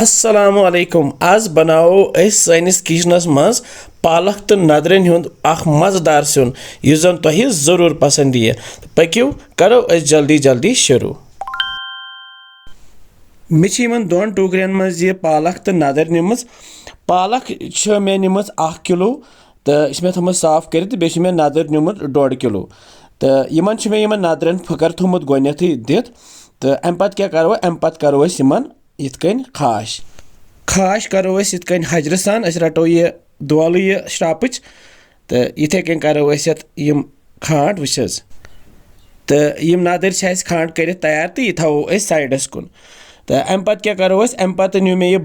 السلام علیکم آز بناوو أسۍ سٲنِس کِچنس منٛز پالک تہٕ نَدرٮ۪ن ہُنٛد اکھ مزٕدار سیُن یُس زن تۄہہِ ضروٗر پسنٛد یِیہِ پٔکِو کرو أسۍ جلدی جلدی شروٗع مےٚ چھِ یِمن دۄن ٹوٗکرٮ۪ن منٛز یہِ پالک تہٕ نَدٕر نِمٕژ پالک چھِ مےٚ نِمٕژ 1 کِلوٗ تہٕ یہِ چھِ مےٚ تھٲومٕژ صاف کٔرِتھ تہٕ بیٚیہِ چھِ مےٚ نَدٕر نیُمُت 1.5 کِلوٗ تہٕ یِمن چھُ مےٚ یِمن نَدرٮ۪ن پھٕکر تھوٚومُت گۄڈنٮ۪تھٕے دِتھ تہٕ امہِ پتہٕ کیٛاہ کرو امہِ پتہٕ کرو أسۍ یِمن یِتھ کٔنۍ خاش کرو أسۍ یِتھ کٔنۍ حجرٕ سان أسۍ رٹو یہِ دولہٕ یہِ شراپٕچ تہٕ یِتھے کٔنۍ کرو أسۍ یتھ یِم کھانٛڈ وٕچھ حظ تہٕ یِم نَدٕرۍ چھِ اسہِ کھانٛڈ کٔرِتھ تیار تہٕ یہِ تھاوو أسۍ سایڈس کُن تہٕ امہِ پتہٕ کیٛاہ کرو أسۍ امہِ پتہٕ نیوٗ مےٚ یہِ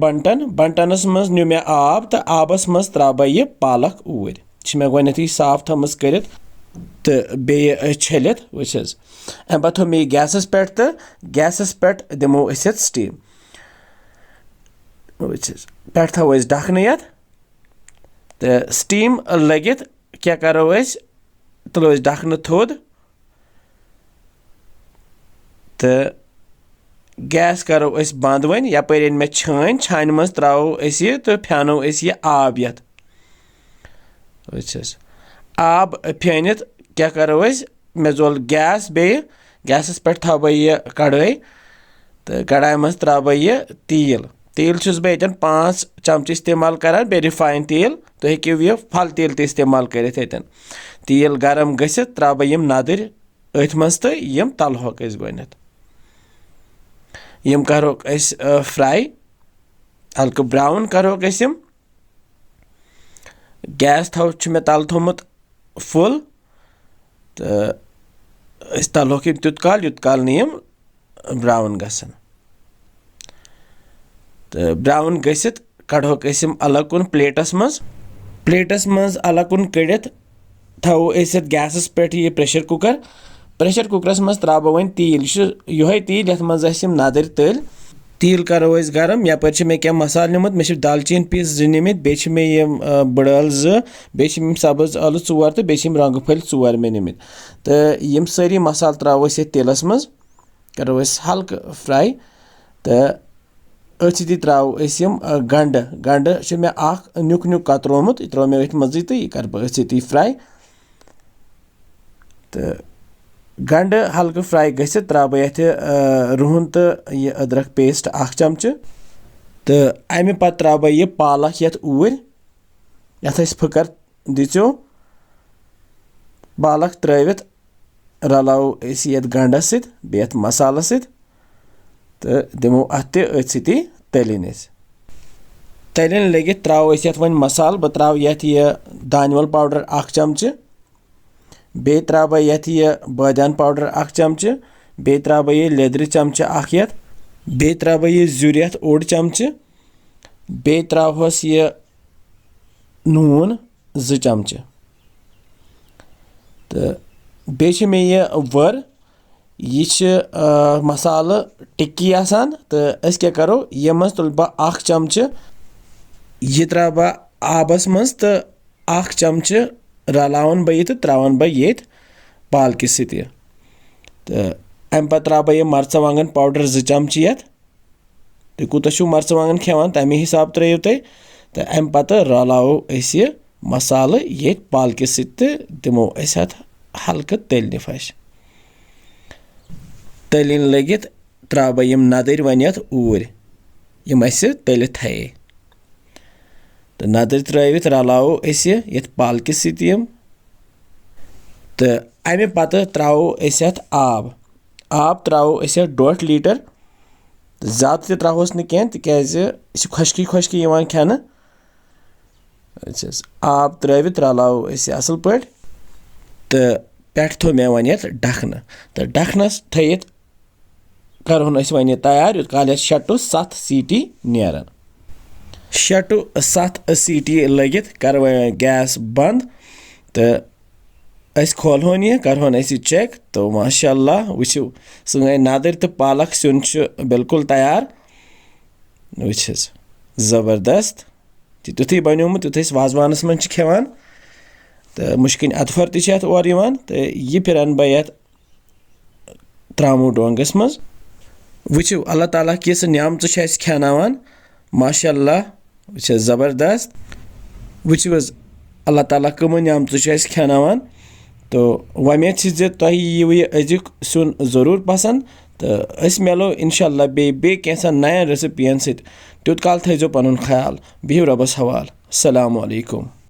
بنٹنس منٛز نیوٗ مےٚ آب تہٕ آبس منٛز ترٛاو بہٕ یہِ پالک اوٗرۍ چھِ مےٚ گۄڈنٮ۪تھٕے صاف تھٲومٕژ کٔرِتھ تہٕ بیٚیہِ چھٔلِتھ وٕچھ حظ امہِ پتہٕ تھوٚو مےٚ یہِ گیسس پٮ۪ٹھ تہٕ گیسس پٮ۪ٹھ دِمو أسۍ یتھ سٹیٖم وٕچھ حظ پٮ۪ٹھٕ تھاوو أسۍ ڈکھنہٕ یتھ تہٕ سٹیٖم لٔگِتھ کیٛاہ کرو أسۍ تُلو أسۍ ڈکھنہٕ تھوٚد تہٕ گیس کرو أسۍ بنٛد وۄنۍ یپٲرۍ أنۍ مےٚ چھانہِ منٛز ترٛاوو أسۍ یہِ تہٕ پھیانو أسۍ یہِ آب یتھ وٕچھ حظ آب پھٲنِتھ کیٛاہ کرو أسۍ مےٚ زول گیس بیٚیہِ گیسس پٮ۪ٹھ تھاو بہٕ یہِ کڑٲے تہٕ کڑاے منٛز ترٛاو بہٕ یہِ تیٖل چھُس بہٕ ییٚتٮ۪ن 5 چمچہٕ استعمال کران بیٚیہِ رِفاین تیٖل تُہۍ ہیٚکِو یہِ پھل تیٖل تہِ استعمال کٔرِتھ ییٚتٮ۪ن تیٖل گرم گٔژھِتھ ترٛاو بہٕ یِم نَدٕرۍ أتھۍ منٛز تہٕ یِم تلہوکھ أسۍ گۄڈنٮ۪تھ یِم کرہوکھ أسۍ فراے ہلکہٕ براوُن کرہوکھ أسۍ یِم گیس چھُ مےٚ تلہٕ تھوٚمُت فُل تہٕ أسۍ تلہوکھ یِم تیوٗت کال نہٕ یِم براوُن گژھن تہٕ براوُن گٔژھِتھ کڑہوکھ أسۍ یِم الگ کُن پلیٹس منٛز الگ کُن کٔڑِتھ تھاوو أسۍ یتھ گیسس پٮ۪ٹھ یہِ پریشر کُکرس منٛز ترٛاو بہٕ وۄنۍ تیٖل یہِ چھُ یِہوے تیٖل یتھ منٛز اسہِ یِم نَدٕرۍ تٔلۍ تیٖل کرو أسۍ گرم یپٲرۍ چھِ مےٚ کینٛہہ مسالہٕ نِمُت مےٚ چھِ دالچیٖن پیٖس 2 نِمٕتۍ بیٚیہِ چھِ مےٚ یِم بٕڑٕ ٲلہٕ 2 بیٚیہِ چھِ یِم سبٕز ٲلہٕ 4 تہٕ بیٚیہِ چھِ یِم رۄنٛگہٕ پھٔلۍ 4 مےٚ نِمٕتۍ تہٕ یِم سٲری مسالہٕ ترٛاوو أسۍ یتھ تیٖلس منٛز کرو أسۍ ہلکہٕ فراے تہٕ أتھۍ سۭتی ترٛاوو أسۍ یِم گنٛڈٕ چھُ مےٚ اکھ نیُک کترومُت یہِ ترٛوو مےٚ أتھۍ منٛزٕے تہٕ یہِ کرٕ بہٕ أتھۍ سۭتی فراے تہٕ گنٛڈٕ ہلکہٕ فراے گٔژھِتھ ترٛاو بہٕ یتھ رُہُن تہٕ یہِ أدرکھ پیسٹ 1 چمچہٕ تہٕ امہِ پتہٕ ترٛاو بہٕ یہِ پالک یتھ اوٗرۍ یتھ أسۍ پھٕکر دِژیو پالک ترٲوِتھ رلاوو أسۍ یتھ گنٛڈس سۭتۍ بیٚیہِ یتھ مسالس سۭتۍ تہٕ دِمو اتھ تہِ أتھۍ سۭتی تٔلِنۍ لٔگِتھ ترٛاوو أسۍ یتھ وۄنۍ مسالہٕ بہٕ ترٛاوٕ یتھ یہِ دانہِ ول پاوڈر 1 چمچہٕ بیٚیہِ ترٛاو بہٕ یتھ یہِ بٲدیان پاوڈر 1 چمچہٕ بیٚیہِ ترٛاو بہٕ یہِ لیٚدرِ چمچہٕ 1 یتھ بیٚیہِ ترٛاو بہٕ یہِ زیُر یتھ 1 چمچہٕ بیٚیہِ ترٛاوہوس یہِ نوٗن 2 چمچہٕ تہٕ بیٚیہِ چھِ مےٚ یہِ چھِ مسالہٕ ٹِکی آسان تہٕ أسۍ کیٛاہ کرو یِمہِ منٛز تُلہٕ بہٕ 1 چمچہٕ یہِ ترٛاو بہٕ آبس منٛز تہٕ 1 چمچہٕ رلاوان بہٕ یہِ تہٕ ترٛاوان بہٕ ییٚتھۍ پالکہِ سۭتۍ تہٕ امہِ پتہٕ ترٛاو بہٕ یہِ مرژٕوانٛگن پاوڈر 2 چمچہٕ یتھ تُہۍ کوٗتاہ چھُو مرژٕوانٛگن کھٮ۪وان تمے حساب ترٛٲیِو تُہۍ تہٕ امہِ پتہٕ رلاوو أسۍ یہِ مسالہٕ ییٚتھۍ پالکہِ سۭتۍ تہٕ دِمو أسۍ اتھ ہلکہٕ تٔلنہِ پھش تٔلِنۍ لٔگِتھ ترٛاو بہٕ یِم نَدٕرۍ وۄنۍ یتھ اوٗرۍ یِم اسہِ تٔلِتھ تھایے تہٕ نَدٕرۍ ترٛٲوِتھ رلاوو أسۍ یہِ یتھ پالکہِ سۭتۍ یِم تہٕ امہِ پتہٕ ترٛاوو أسۍ اتھ آب ترٛاوو أسۍ اتھ 1.5 لیٖٹر تہٕ زیادٕ تہِ ترٛاوہوس نہٕ کینٛہہ تِکیٛازِ یہِ چھِ خۄشکی یِوان کھٮ۪نہٕ آب ترٛٲوِتھ رلاوو أسۍ یہِ اصل پٲٹھۍ تہٕ پٮ۪ٹھٕ تھوٚو مےٚ وۄنۍ یتھ ڈکھنہٕ تہٕ ڈکھنس تھٲیِتھ کرہون أسۍ وۄنۍ یہِ تیار یوٗت کال یتھ 6 to 7 سیٖٹی نیرن 6 to 7 سیٖٹی لٔگِتھ کرٕ وۄنۍ گیس بنٛد تہٕ أسۍ کھولہون یہِ کرہون أسۍ یہِ چیک تہٕ ماشاء اللہ وٕچھِو سٲنۍ نَدٕرۍ تہٕ پالک سیُن چھُ بالکُل تیار وٕچھ حظ زبردست تیُتھُے بنیومُت یُتھ أسۍ وازوانس منٛز چھِ کھٮ۪وان تہٕ مُشکِنۍ اَدفر تہِ چھِ اتھ اورٕ یِوان تہٕ یہِ پھِرن بہٕ یتھ ترٛاموٗ ڈۄنٛگس منٛز وٕچھِو اللہ تعالیٰ کِژھ نعمژٕ چھِ اَسہِ کھٮ۪ناوان ماشاء اللہ یہِ چھِ زبردست وٕچھِو حظ اللہ تعالیٰ کٕمہٕ نعمژٕ چھُ اَسہِ کھٮ۪ناوان تہٕ وۄمید چھِ زِ تۄہہِ ییٖوٕ یہِ أزیُک سیُن ضروٗر پسنٛد تہٕ أسۍ میلو اِنشاء اللہ بیٚیہِ کینٛژھن نَیَن ریسِپین سۭتۍ تیُت کال تھٲیزیو پَنُن خیال بِہِو رۄبَس حوال السلامُ علیکُم